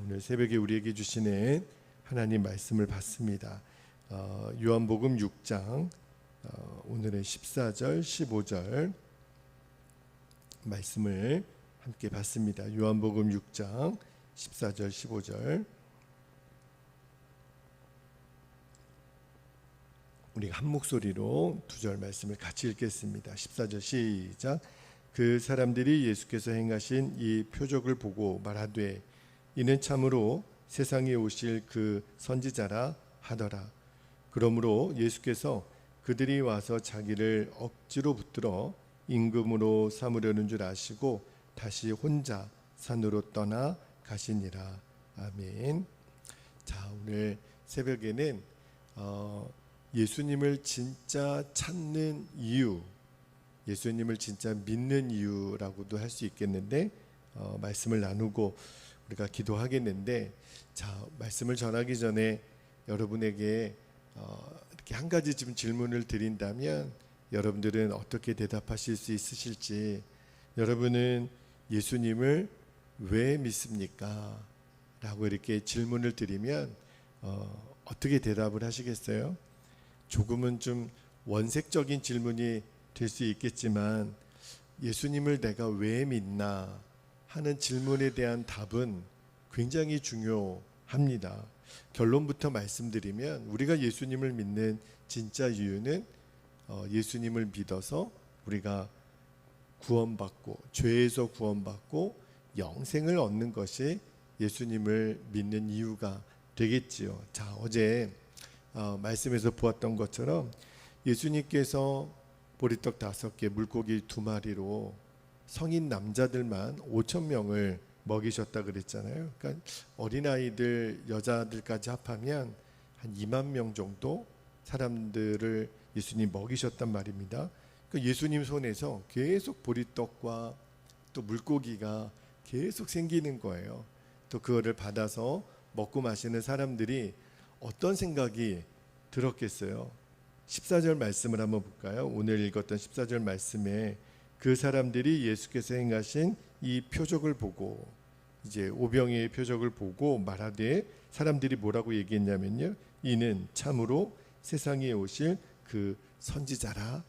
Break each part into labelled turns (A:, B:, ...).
A: 오늘 새벽에 우리에게 주시는 하나님 말씀을 봤습니다. 요한복음 6장 오늘은 14절 15절 말씀을 함께 봤습니다. 요한복음 6장 14절 15절 우리가 한 목소리로 두 절 말씀을 같이 읽겠습니다. 14절 시작. 그 사람들이 예수께서 행하신 이 표적을 보고 말하되 이는 참으로 세상에 오실 그 선지자라 하더라. 그러므로 예수께서 그들이 와서 자기를 억지로 붙들어 임금으로 삼으려는 줄 아시고 다시 혼자 산으로 떠나 가시니라. 아멘. 자, 오늘 새벽에는 예수님을 진짜 찾는 이유, 예수님을 진짜 믿는 이유라고도 할 수 있겠는데 말씀을 나누고 우리가 기도하겠는데, 자, 말씀을 전하기 전에 여러분에게 이렇게 한 가지 좀 질문을 드린다면 여러분들은 어떻게 대답하실 수 있으실지. 여러분은 예수님을 왜 믿습니까? 라고 이렇게 질문을 드리면 어떻게 대답을 하시겠어요? 조금은 좀 원색적인 질문이 될 수 있겠지만 예수님을 내가 왜 믿나 하는 질문에 대한 답은 굉장히 중요합니다. 결론부터 말씀드리면 우리가 예수님을 믿는 진짜 이유는 예수님을 믿어서 우리가 구원받고 죄에서 구원받고 영생을 얻는 것이 예수님을 믿는 이유가 되겠지요. 자, 어제 말씀에서 보았던 것처럼 예수님께서 보리떡 5개, 물고기 2마리로 성인 남자들만 5,000명을 먹이셨다 그랬잖아요. 그러니까 어린아이들, 여자들까지 합하면 한 2만 명 정도 사람들을 예수님 먹이셨단 말입니다. 그러니까 예수님 손에서 계속 보리떡과 또 물고기가 계속 생기는 거예요. 또 그거를 받아서 먹고 마시는 사람들이 어떤 생각이 들었겠어요? 14절 말씀을 한번 볼까요? 오늘 읽었던 14절 말씀에 그 사람들이 예수께서 행하신 이 표적을 보고, 이제 오병이의 표적을 보고 말하되, 사람들이 뭐라고 얘기했냐면요, 이는 참으로 세상에 오실 그 선지자라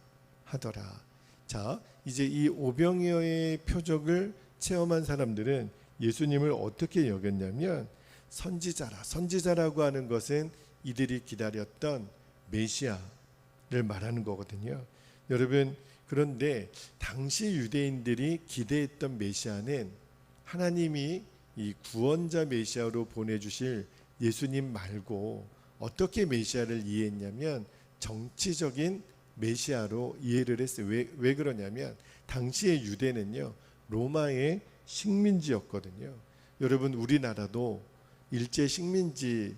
A: 하더라. 자, 이제 이 오병이어의 표적을 체험한 사람들은 예수님을 어떻게 여겼냐면 선지자라고 하는 것은 이들이 기다렸던 메시아를 말하는 거거든요. 여러분, 그런데 당시 유대인들이 기대했던 메시아는 하나님이 이 구원자 메시아로 보내주실 예수님 말고 어떻게 메시아를 이해했냐면 정치적인 메시아로 이해를 했어요. 왜 그러냐면 당시의 유대는요, 로마의 식민지였거든요. 여러분, 우리나라도 일제 식민지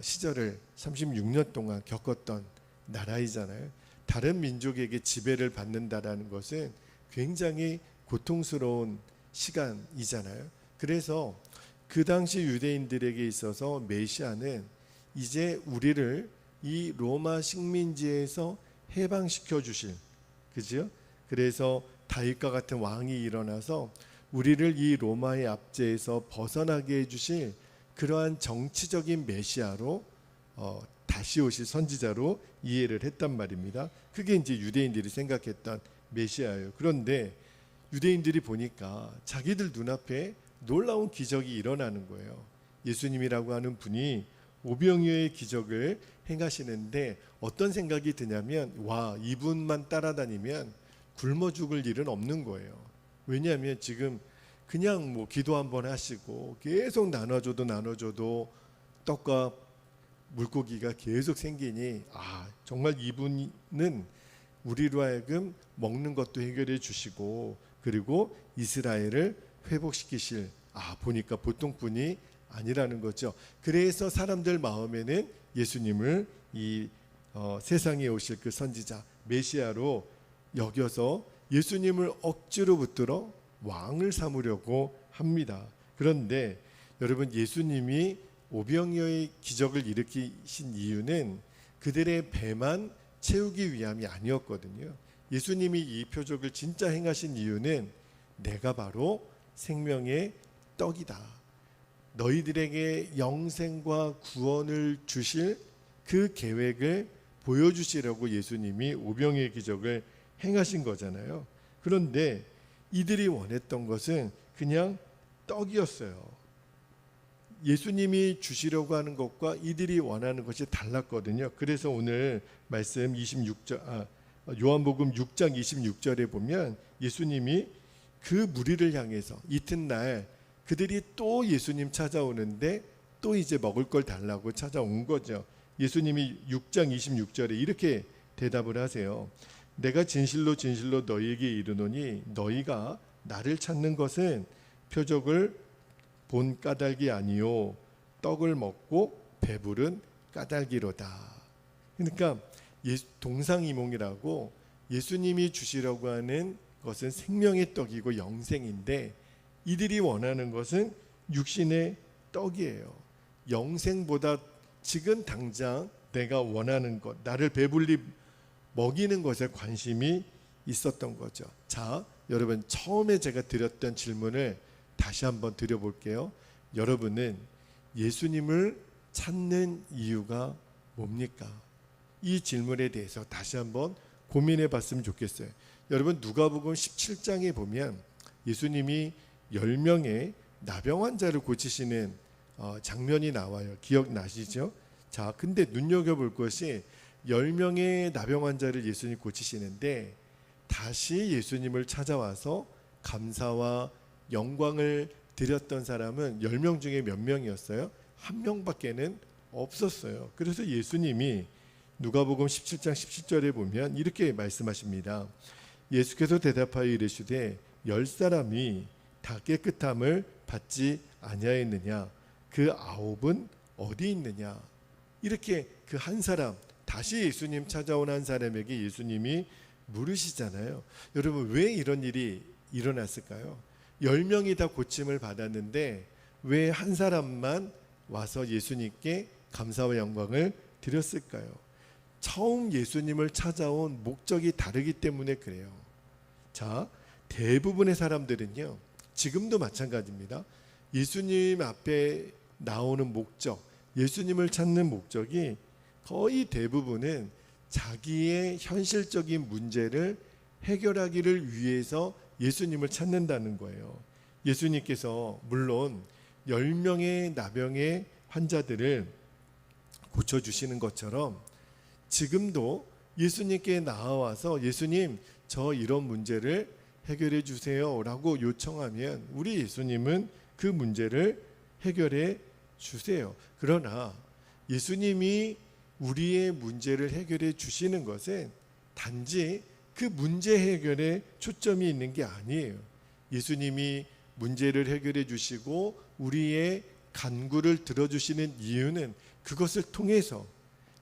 A: 시절을 36년 동안 겪었던 나라이잖아요. 다른 민족에게 지배를 받는다라는 것은 굉장히 고통스러운 시간이잖아요. 그래서 그 당시 유대인들에게 있어서 메시아는 이제 우리를 이 로마 식민지에서 해방시켜 주실, 그죠? 그래서 다윗과 같은 왕이 일어나서 우리를 이 로마의 압제에서 벗어나게 해주실 그러한 정치적인 메시아로 다시 오실 선지자로 이해를 했단 말입니다. 그게 이제 유대인들이 생각했던 메시아예요. 그런데 유대인들이 보니까 자기들 눈앞에 놀라운 기적이 일어나는 거예요. 예수님이라고 하는 분이 오병이어의 기적을 행하시는데 어떤 생각이 드냐면, 와, 이분만 따라다니면 굶어 죽을 일은 없는 거예요. 왜냐하면 지금 그냥 뭐 기도 한번 하시고 계속 나눠줘도 떡과 물고기가 계속 생기니, 정말 이분은 우리로 하여금 먹는 것도 해결해 주시고 그리고 이스라엘을 회복시키실, 보니까 보통 분이 아니라는 거죠. 그래서 사람들 마음에는 예수님을 이 세상에 오실 그 선지자 메시아로 여겨서 예수님을 억지로 붙들어 왕을 삼으려고 합니다. 그런데 여러분, 예수님이 오병이어의 기적을 일으키신 이유는 그들의 배만 채우기 위함이 아니었거든요. 예수님이 이 표적을 진짜 행하신 이유는 내가 바로 생명의 떡이다. 너희들에게 영생과 구원을 주실 그 계획을 보여주시려고 예수님이 오병이의 기적을 행하신 거잖아요. 그런데 이들이 원했던 것은 그냥 떡이었어요. 예수님이 주시려고 하는 것과 이들이 원하는 것이 달랐거든요. 그래서 오늘 말씀 요한복음 6장 26절에 보면 예수님이 그 무리를 향해서 이튿날 그들이 또 예수님 찾아오는데 또 이제 먹을 걸 달라고 찾아온 거죠. 예수님이 6장 26절에 이렇게 대답을 하세요. 내가 진실로 진실로 너희에게 이르노니 너희가 나를 찾는 것은 표적을 본 까닭이 아니요 떡을 먹고 배부른 까닭이로다. 그러니까 동상이몽이라고 예수님이 주시려고 하는 것은 생명의 떡이고 영생인데 이들이 원하는 것은 육신의 떡이에요. 영생보다 지금 당장 내가 원하는 것, 나를 배불리 먹이는 것에 관심이 있었던 거죠. 자, 여러분 처음에 제가 드렸던 질문을 다시 한번 드려볼게요. 여러분은 예수님을 찾는 이유가 뭡니까? 이 질문에 대해서 다시 한번 고민해 봤으면 좋겠어요. 여러분 누가복음 17장에 보면 예수님이 10명의 나병 환자를 고치시는 장면이 나와요. 기억나시죠? 자, 근데 눈여겨볼 것이 10명의 나병 환자를 예수님이 고치시는데 다시 예수님을 찾아와서 감사와 영광을 드렸던 사람은 10명 중에 몇 명이었어요? 한 명밖에는 없었어요. 그래서 예수님이 누가복음 17장 17절에 보면 이렇게 말씀하십니다. 예수께서 대답하여 이르시되 10사람이 다 깨끗함을 받지 아니하였느냐? 그 9은 어디 있느냐? 이렇게 그 한 사람, 다시 예수님 찾아온 한 사람에게 예수님이 물으시잖아요. 여러분 왜 이런 일이 일어났을까요? 10명이 다 고침을 받았는데 왜 한 사람만 와서 예수님께 감사와 영광을 드렸을까요? 처음 예수님을 찾아온 목적이 다르기 때문에 그래요. 자, 대부분의 사람들은요, 지금도 마찬가지입니다. 예수님 앞에 나오는 목적, 예수님을 찾는 목적이 거의 대부분은 자기의 현실적인 문제를 해결하기를 위해서 예수님을 찾는다는 거예요. 예수님께서 물론 10명의 나병의 환자들을 고쳐주시는 것처럼 지금도 예수님께 나와서 예수님 저 이런 문제를 해결해 주세요 라고 요청하면 우리 예수님은 그 문제를 해결해 주세요. 그러나 예수님이 우리의 문제를 해결해 주시는 것은 단지 그 문제 해결에 초점이 있는 게 아니에요. 예수님이 문제를 해결해 주시고 우리의 간구를 들어주시는 이유는 그것을 통해서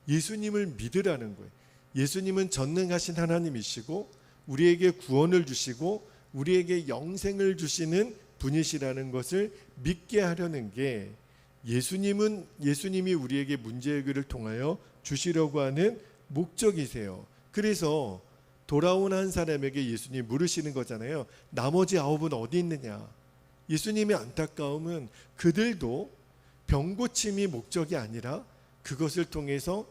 A: 예수님을 믿으라는 거예요. 예수님은 전능하신 하나님이시고 우리에게 구원을 주시고 우리에게 영생을 주시는 분이시라는 것을 믿게 하려는 게 예수님이 우리에게 문제 해결을 통하여 주시려고 하는 목적이세요. 그래서 돌아온 한 사람에게 예수님이 물으시는 거잖아요. 나머지 9은 어디 있느냐? 예수님의 안타까움은 그들도 병 고침이 목적이 아니라 그것을 통해서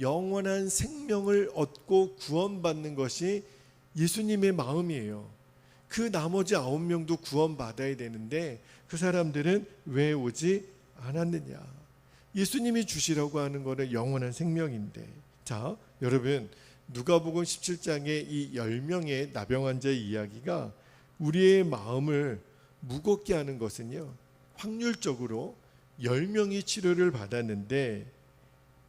A: 영원한 생명을 얻고 구원받는 것이 예수님의 마음이에요. 그 나머지 9명도 구원받아야 되는데 그 사람들은 왜 오지 않았느냐? 예수님이 주시려고 하는 것은 영원한 생명인데. 자, 여러분 누가복음 17장의 이 10명의 나병 환자의 이야기가 우리의 마음을 무겁게 하는 것은요, 확률적으로 10명이 치료를 받았는데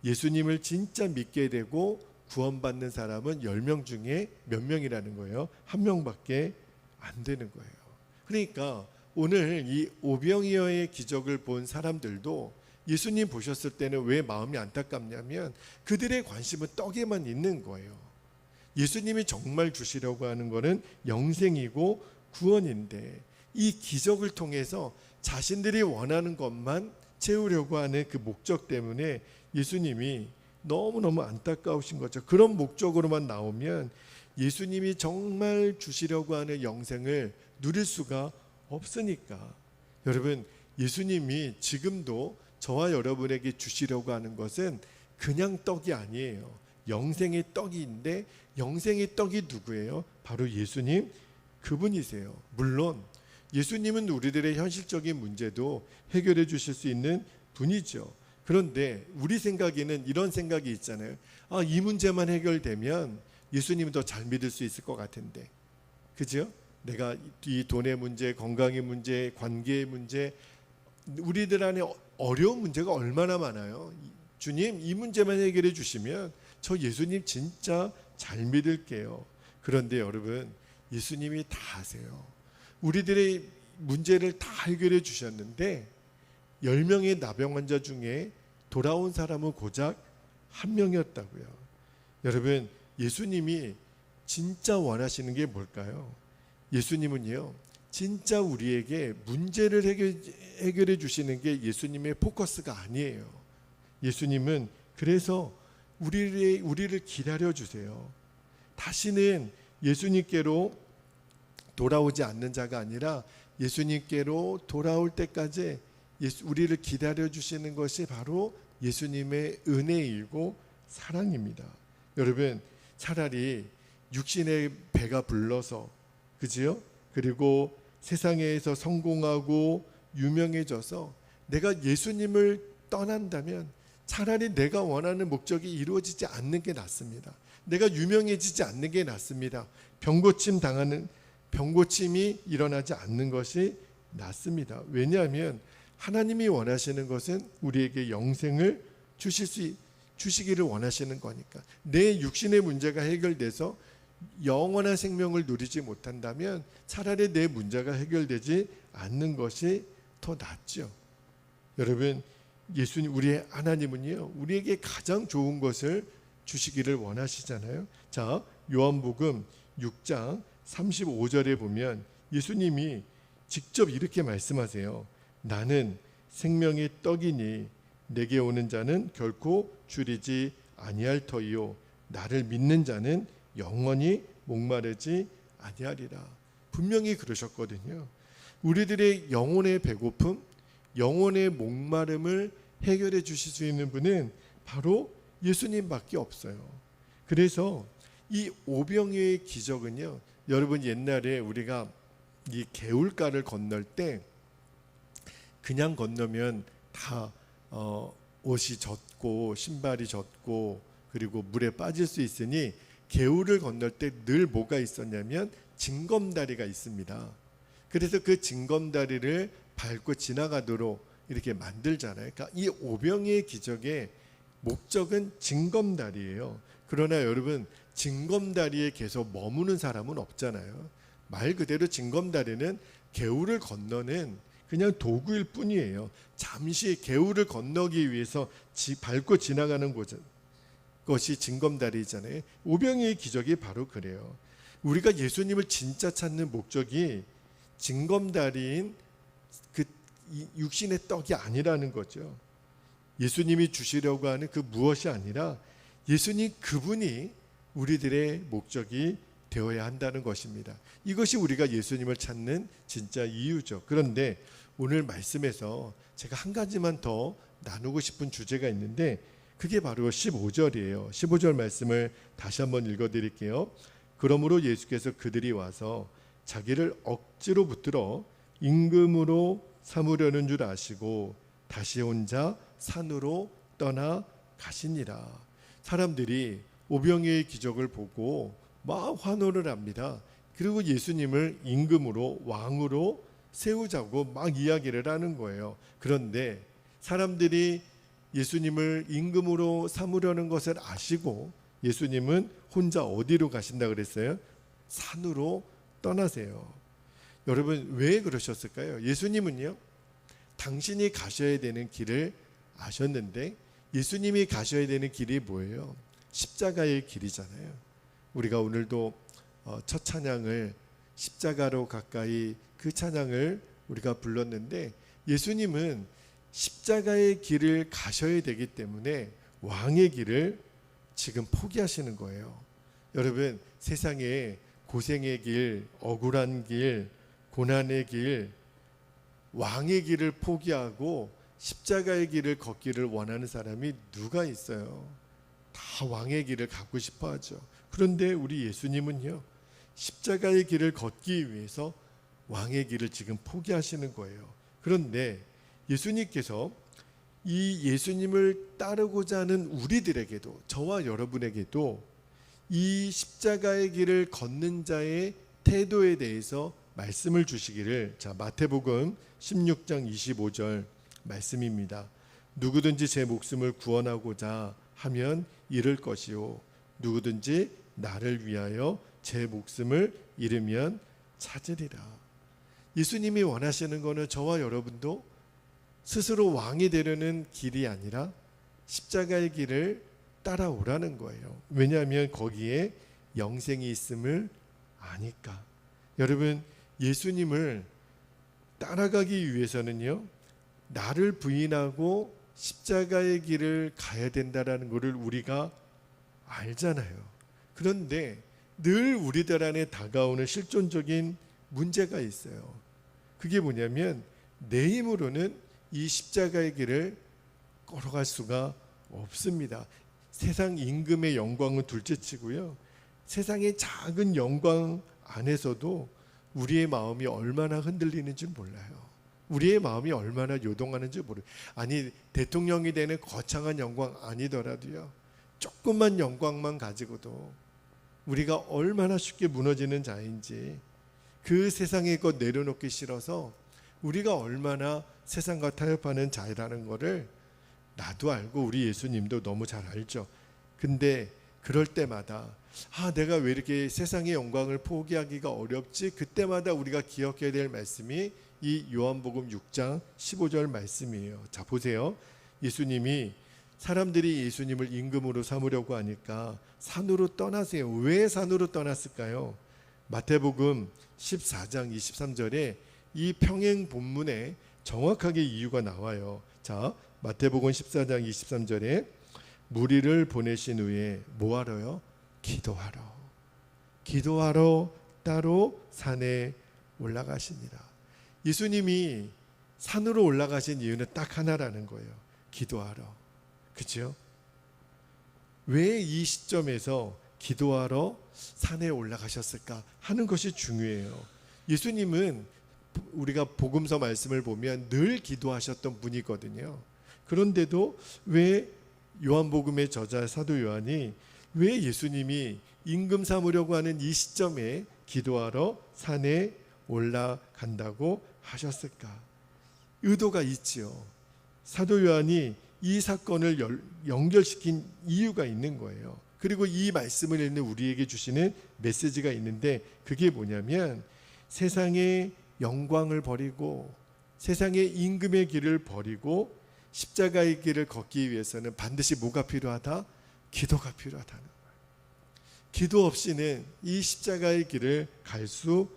A: 예수님을 진짜 믿게 되고 구원받는 사람은 10명 중에 몇 명이라는 거예요? 한 명밖에 안 되는 거예요. 그러니까 오늘 이 오병이어의 기적을 본 사람들도 예수님 보셨을 때는 왜 마음이 안타깝냐면 그들의 관심은 떡에만 있는 거예요. 예수님이 정말 주시려고 하는 것은 영생이고 구원인데 이 기적을 통해서 자신들이 원하는 것만 채우려고 하는 그 목적 때문에 예수님이 너무너무 안타까우신 거죠. 그런 목적으로만 나오면 예수님이 정말 주시려고 하는 영생을 누릴 수가 없으니까. 여러분 예수님이 지금도 저와 여러분에게 주시려고 하는 것은 그냥 떡이 아니에요. 영생의 떡인데, 영생의 떡이 누구예요? 바로 예수님, 그분이세요. 물론 예수님은 우리들의 현실적인 문제도 해결해 주실 수 있는 분이죠. 그런데 우리 생각에는 이런 생각이 있잖아요. 이 문제만 해결되면 예수님은 더 잘 믿을 수 있을 것 같은데, 그죠? 내가 이 돈의 문제, 건강의 문제, 관계의 문제, 우리들 안에 어려운 문제가 얼마나 많아요. 주님, 이 문제만 해결해 주시면 저 예수님 진짜 잘 믿을게요. 그런데 여러분, 예수님이 다 아세요. 우리들의 문제를 다 해결해 주셨는데 10명의 나병 환자 중에 돌아온 사람은 고작 1명이었다고요. 여러분, 예수님이 진짜 원하시는 게 뭘까요? 예수님은요, 진짜 우리에게 문제를 해결해 주시는 게 예수님의 포커스가 아니에요. 예수님은 그래서 우리를 기다려 주세요. 다시는 예수님께로 돌아오지 않는 자가 아니라 예수님께로 돌아올 때까지 우리를 기다려 주시는 것이 바로 예수님의 은혜이고 사랑입니다. 여러분, 차라리 육신의 배가 불러서, 그지요? 그리고 세상에서 성공하고 유명해져서 내가 예수님을 떠난다면 차라리 내가 원하는 목적이 이루어지지 않는 게 낫습니다. 내가 유명해지지 않는 게 낫습니다. 병고침이 일어나지 않는 것이 낫습니다. 왜냐하면 하나님이 원하시는 것은 우리에게 영생을 주시기를 원하시는 거니까. 내 육신의 문제가 해결돼서 영원한 생명을 누리지 못한다면 차라리 내 문제가 해결되지 않는 것이 더 낫죠. 여러분, 예수님, 우리의 하나님은요, 우리에게 가장 좋은 것을 주시기를 원하시잖아요. 자, 요한복음 6장 35절에 보면 예수님이 직접 이렇게 말씀하세요. 나는 생명의 떡이니 내게 오는 자는 결코 줄이지 아니할 터이요 나를 믿는 자는 영원히 목마르지 아니하리라. 분명히 그러셨거든요. 우리들의 영혼의 배고픔, 영혼의 목마름을 해결해 주실 수 있는 분은 바로 예수님밖에 없어요. 그래서 이 오병이어의 기적은요, 여러분, 옛날에 우리가 이 개울가를 건널 때 그냥 건너면 다 옷이 젖고 신발이 젖고 그리고 물에 빠질 수 있으니 개울을 건널 때 늘 뭐가 있었냐면 징검다리가 있습니다. 그래서 그 징검다리를 밟고 지나가도록 이렇게 만들잖아요. 그러니까 이 오병이의 기적의 목적은 징검다리예요. 그러나 여러분, 징검다리에 계속 머무는 사람은 없잖아요. 말 그대로 징검다리는 개울을 건너는 그냥 도구일 뿐이에요. 잠시 개울을 건너기 위해서 밟고 지나가는 것이 징검다리잖아요. 오병이의 기적이 바로 그래요. 우리가 예수님을 진짜 찾는 목적이 징검다리인 그 육신의 떡이 아니라는 거죠. 예수님이 주시려고 하는 그 무엇이 아니라 예수님 그분이 우리들의 목적이 되어야 한다는 것입니다. 이것이 우리가 예수님을 찾는 진짜 이유죠. 그런데 오늘 말씀에서 제가 한 가지만 더 나누고 싶은 주제가 있는데 그게 바로 15절이에요. 15절 말씀을 다시 한번 읽어드릴게요. 그러므로 예수께서 그들이 와서 자기를 억지로 붙들어 임금으로 삼으려는 줄 아시고 다시 혼자 산으로 떠나 가시니라. 사람들이 오병이어의 기적을 보고 막 환호를 합니다. 그리고 예수님을 임금으로, 왕으로 세우자고 막 이야기를 하는 거예요. 그런데 사람들이 예수님을 임금으로 삼으려는 것을 아시고 예수님은 혼자 어디로 가신다 그랬어요? 산으로 떠나세요. 여러분, 왜 그러셨을까요? 예수님은요, 당신이 가셔야 되는 길을 아셨는데 예수님이 가셔야 되는 길이 뭐예요? 십자가의 길이잖아요. 우리가 오늘도 첫 찬양을 십자가로 가까이, 그 찬양을 우리가 불렀는데 예수님은 십자가의 길을 가셔야 되기 때문에 왕의 길을 지금 포기하시는 거예요. 여러분, 세상에 고생의 길, 억울한 길, 고난의 길, 왕의 길을 포기하고 십자가의 길을 걷기를 원하는 사람이 누가 있어요? 다 왕의 길을 갖고 싶어 하죠. 그런데 우리 예수님은요, 십자가의 길을 걷기 위해서 왕의 길을 지금 포기하시는 거예요. 그런데 예수님께서 이 예수님을 따르고자 하는 우리들에게도, 저와 여러분에게도 이 십자가의 길을 걷는 자의 태도에 대해서 말씀을 주시기를, 자, 마태복음 16장 25절 말씀입니다. 누구든지 제 목숨을 구원하고자 하면 잃을 것이요, 누구든지 나를 위하여 제 목숨을 잃으면 찾으리라. 예수님이 원하시는 것은 저와 여러분도 스스로 왕이 되려는 길이 아니라 십자가의 길을 따라오라는 거예요. 왜냐하면 거기에 영생이 있음을 아니까. 여러분, 예수님을 따라가기 위해서는요, 나를 부인하고 십자가의 길을 가야 된다라는 것을 우리가 알잖아요. 그런데 늘 우리들 안에 다가오는 실존적인 문제가 있어요. 그게 뭐냐면 내 힘으로는 이 십자가의 길을 걸어갈 수가 없습니다. 세상 임금의 영광은 둘째치고요, 세상의 작은 영광 안에서도 우리의 마음이 얼마나 흔들리는지 몰라요. 우리의 마음이 얼마나 요동하는지 모르요. 아니, 대통령이 되는 거창한 영광 아니더라도요, 조금만 영광만 가지고도 우리가 얼마나 쉽게 무너지는 자인지, 그 세상의 것 내려놓기 싫어서 우리가 얼마나 세상과 타협하는 자라는 것을 나도 알고 우리 예수님도 너무 잘 알죠. 근데 그럴 때마다 내가 왜 이렇게 세상의 영광을 포기하기가 어렵지? 그때마다 우리가 기억해야 될 말씀이 이 요한복음 6장 15절 말씀이에요. 자, 보세요. 예수님이, 사람들이 예수님을 임금으로 삼으려고 하니까 산으로 떠나세요. 왜 산으로 떠났을까요? 마태복음 14장 23절에 이 평행 본문에 정확하게 이유가 나와요. 자, 마태복음 14장 23절에 무리를 보내신 후에 뭐하러요? 기도하러 따로 산에 올라가시니라. 예수님이 산으로 올라가신 이유는 딱 하나라는 거예요. 기도하러. 그렇죠? 왜 이 시점에서 기도하러 산에 올라가셨을까 하는 것이 중요해요. 예수님은 우리가 복음서 말씀을 보면 늘 기도하셨던 분이거든요. 그런데도 왜 요한복음의 저자 사도 요한이 왜 예수님이 임금 삼으려고 하는 이 시점에 기도하러 산에 올라간다고 하셨을까? 의도가 있지요. 사도 요한이 이 사건을 연결시킨 이유가 있는 거예요. 그리고 이 말씀을 읽는 우리에게 주시는 메시지가 있는데, 그게 뭐냐면 세상의 영광을 버리고 세상의 임금의 길을 버리고 십자가의 길을 걷기 위해서는 반드시 뭐가 필요하다? 기도가 필요하다는 거예요. 기도 없이는 이 십자가의 길을 갈 수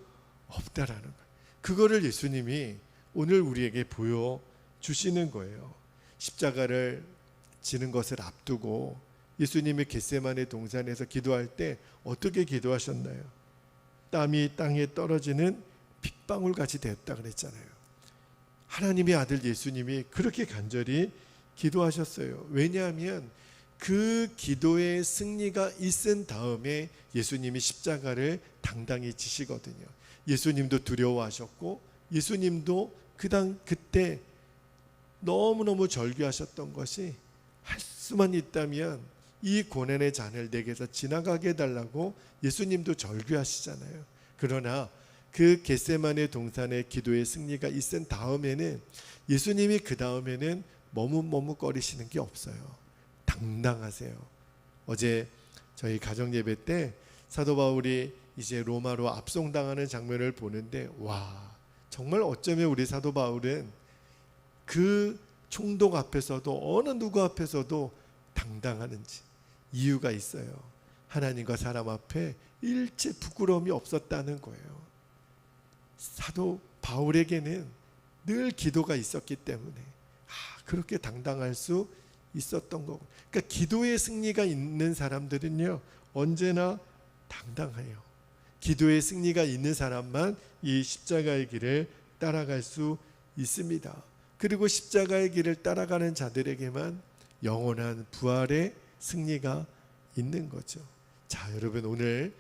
A: 없다라는 거예요. 그거를 예수님이 오늘 우리에게 보여주시는 거예요. 십자가를 지는 것을 앞두고 예수님이 겟세마네 동산에서 기도할 때 어떻게 기도하셨나요? 땀이 땅에 떨어지는 빗방울 같이 됐다 그랬잖아요. 하나님의 아들 예수님이 그렇게 간절히 기도하셨어요. 왜냐하면 그 기도의 승리가 있은 다음에 예수님이 십자가를 당당히 지시거든요. 예수님도 두려워하셨고, 예수님도 그때 너무너무 절규하셨던 것이, 할 수만 있다면 이 고난의 잔을 내게서 지나가게 해달라고 예수님도 절규하시잖아요. 그러나 그 겟세마네 동산의 기도의 승리가 있은 다음에는 예수님이 그 다음에는 머뭇머뭇거리시는 게 없어요. 당당하세요. 어제 저희 가정 예배 때 사도 바울이 이제 로마로 압송당하는 장면을 보는데, 와, 정말 어쩌면 우리 사도 바울은 그 총독 앞에서도 어느 누구 앞에서도 당당하는지 이유가 있어요. 하나님과 사람 앞에 일체 부끄러움이 없었다는 거예요. 사도 바울에게는 늘 기도가 있었기 때문에 그렇게 당당할 수 있었던 거고. 그러니까 기도의 승리가 있는 사람들은요, 언제나 당당해요. 기도의 승리가 있는 사람만 이 십자가의 길을 따라갈 수 있습니다. 그리고 십자가의 길을 따라가는 자들에게만 영원한 부활의 승리가 있는 거죠. 자, 여러분, 오늘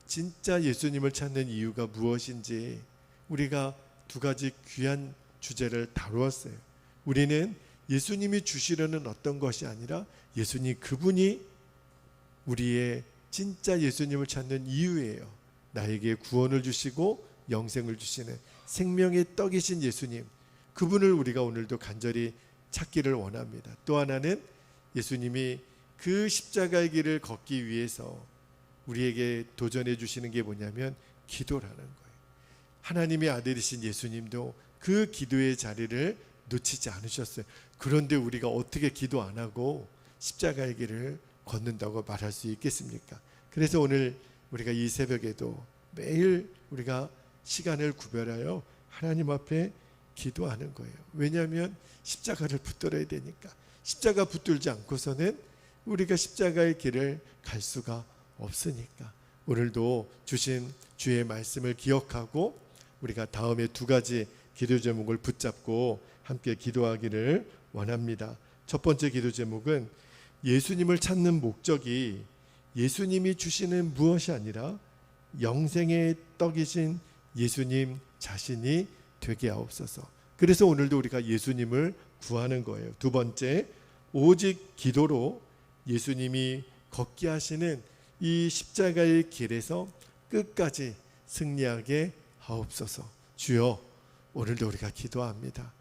A: 진짜 예수님을 찾는 이유가 무엇인지 우리가 두 가지 귀한 주제를 다루었어요. 우리는 예수님이 주시려는 어떤 것이 아니라 예수님 그분이 우리의 진짜 예수님을 찾는 이유예요. 나에게 구원을 주시고 영생을 주시는 생명의 떡이신 예수님, 그분을 우리가 오늘도 간절히 찾기를 원합니다. 또 하나는 예수님이 그 십자가의 길을 걷기 위해서 우리에게 도전해 주시는 게 뭐냐면 기도라는 거예요. 하나님의 아들이신 예수님도 그 기도의 자리를 놓치지 않으셨어요. 그런데 우리가 어떻게 기도 안 하고 십자가의 길을 걷는다고 말할 수 있겠습니까? 그래서 오늘 우리가 이 새벽에도 매일 우리가 시간을 구별하여 하나님 앞에 기도하는 거예요. 왜냐하면 십자가를 붙들어야 되니까. 십자가 붙들지 않고서는 우리가 십자가의 길을 갈 수가 없으니까. 오늘도 주신 주의 말씀을 기억하고 우리가 다음에 두 가지 기도 제목을 붙잡고 함께 기도하기를 원합니다. 첫 번째 기도 제목은 예수님을 찾는 목적이 예수님이 주시는 무엇이 아니라 영생의 떡이신 예수님 자신이 되게 하옵소서. 그래서 오늘도 우리가 예수님을 구하는 거예요. 두 번째, 오직 기도로 예수님이 걷게 하시는 이 십자가의 길에서 끝까지 승리하게 하옵소서. 주여, 오늘도 우리가 기도합니다.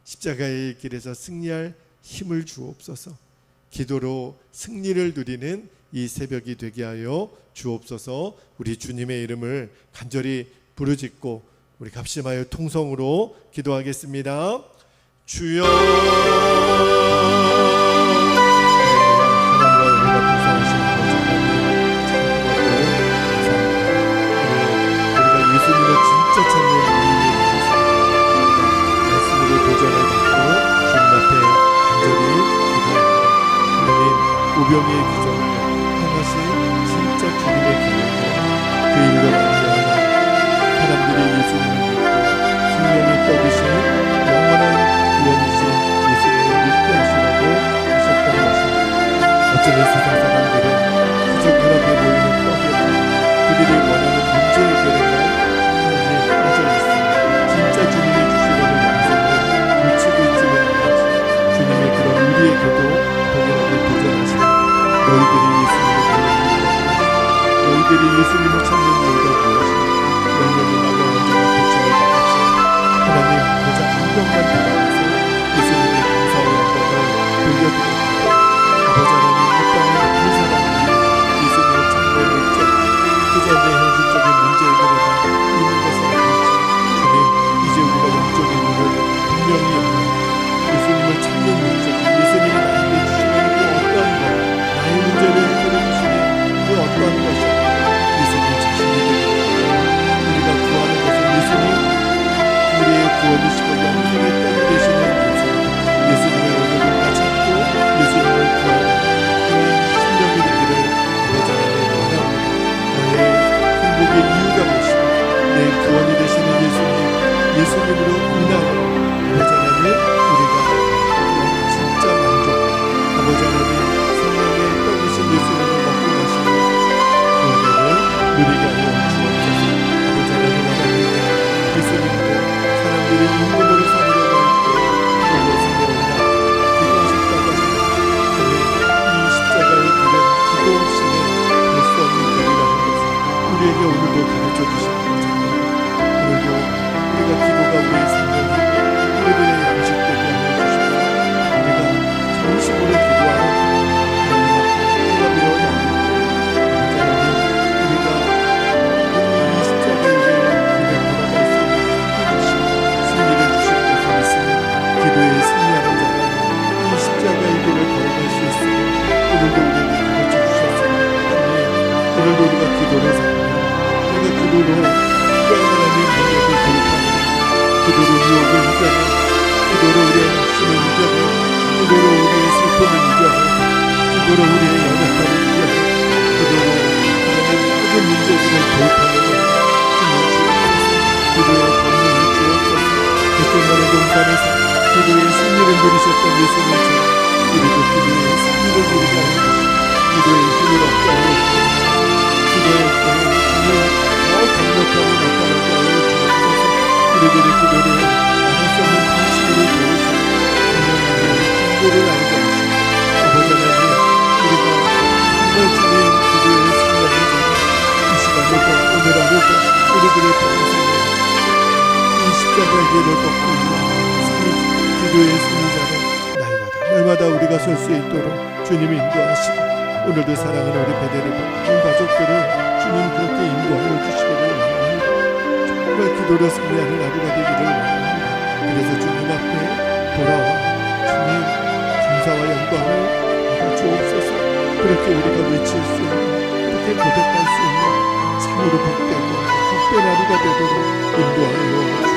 A: 십자가의 길에서 승리할 힘을 주옵소서. 기도로 승리를 누리는 이 새벽이 되게 하여 주옵소서. 우리 주님의 이름을 간절히 부르짖고 우리 갑심하여 통성으로 기도하겠습니다. 주여, 사랑과 은혜가 풍성하신 우리가 예수님을 진짜 찾는 이유에 대해서 말씀으로 도전을 받고 주님 앞에 간절히 기도합니다. 하나님, 오병이의 기적을 행하신 진짜 주님의 기적과 그 일로 말미암아 사람들이 예수님을 믿고 생명의 떡이신 영원한 구원이신 예수님을 믿게 하시라고 하셨던 것입니다. 어쩌면 세상 사람들은 그저 눈앞에 보이는 떡에만 그들이 원하는 문제 해결에만 하나님에 빠져 있습니다. 진짜 주님이 주시려는 영생을 놓치고 있지는 않은지 주님의 그런 우리에게도 동일하게 도전하시는 너희들이 예수님을 믿는 이유가 무엇이냐, 너희들이 예수님을 찾는 이유가 무엇이냐, 영혼이 나가 언제나 고침을 받았지. 하나님, 고작 한 명만 돌아와서 예수님의 감사의 영광을 돌려드립니다. 아버지 하나님, 이 땅에 그 사람들이 예수님을 찾는 목적, 그 자들의 현실적인 문제 해결에만 있는 것은 아닐지 주님, 이제 우리가 영적인 눈을 분명히 열어 예수님을 찾는 목적이 예수님이 나에게 주시는 그 어떠한 것, 나의 문제를 해결해 주시는 그 어떠한 것이 예수님 자신이 되겠습니다. 우리가 구하는 것은 예수님, 우리의 구원이시고 영생의 떡이 되시는 예수님의 오늘을 찾고 예수님을 구하는 그런 심령이 되기를 아버지 하나님 원합니다. 나의 행복의 이유가 무엇이고 내 구원이 되시는 예수님으로 인하여 아버지 하나님, 우리가 진짜 만족과 아버지 하나님 생명의 떡이신 예수님을 먹고 마시는 구원을 누리게 하여 주옵소서. 아버지 하나님 원합니다. 예수님도 사람들이 임금으로 삼으려고 할 때 돌로 삼으려다 기도하셨다고 하십니다. 이 십자가의 길은 기도 없이는 갈 수 없는 길이라는 것을 우리에게 오늘도 가르쳐 주시는 것입니다. 오늘도 우리가 기도가 우리의 생명이 우리들의 양식 되게 하여 주십시오. 우리가 정식으로 기도하는 하나님 앞에 우리가 배워야 합니다. 하나님, 우리가 이 십자가의 길을 걸어갈 수 있는 승리를 주실 것을 믿습니다. 기도에 승리하는 자가 이 십자가의 길을 걸어갈 수 있으니 오늘도 우리에게 가르쳐 주셨습니다. 오늘도 우리가 기도를 사랑합니다. 우리가 기도로 하나님 문제를 돌파하는, 기도로 유혹을 이겨내, 기도로 우리의 낙심을 이겨내, 기도로 우리의 슬픔을 이겨내, 기도로 우리의 연약함을 이겨내, 기도로 하나님 모든 문제들을 돌파하는 힘을 주옵소서. 기도의 권능을 주옵소서. 결정하는 동사 누리셨던 예수님처럼 우리도 기도의 승리를 누리게 하는 것이 기도의 힘을 얻게 하여 주옵소서. 기도의 힘을 더 강력하게 나타나게 하여 주옵소서. 우리들의 기도를 말할 수 없는 방식으로 보여주시고 분명하게 중보를 알게 하시고 아버지 하나님 우리가 정말 주님 기도의 승리하는 자가 이 시간에도 오늘 하루도 우리들의 평생에 이 십자가의 길을 걷고 있는 기도의 승리자로 날마다 우리가 설 수 있도록 주님이 인도하시고 오늘도 사랑하는 우리 베델의 모든 가족들을 주님 그렇게 인도하여 주시기를 원합니다. 정말 기도로 승리하는 하루가 되기를 원합니다. 그래서 주님 앞에 돌아와 주님 감사와 영광을 받아 주옵소서. 그렇게 우리가 외칠 수 있는 그렇게 고백할 수 있는 참으로 복되고 복된 하루가 되도록 인도하여 주옵소서.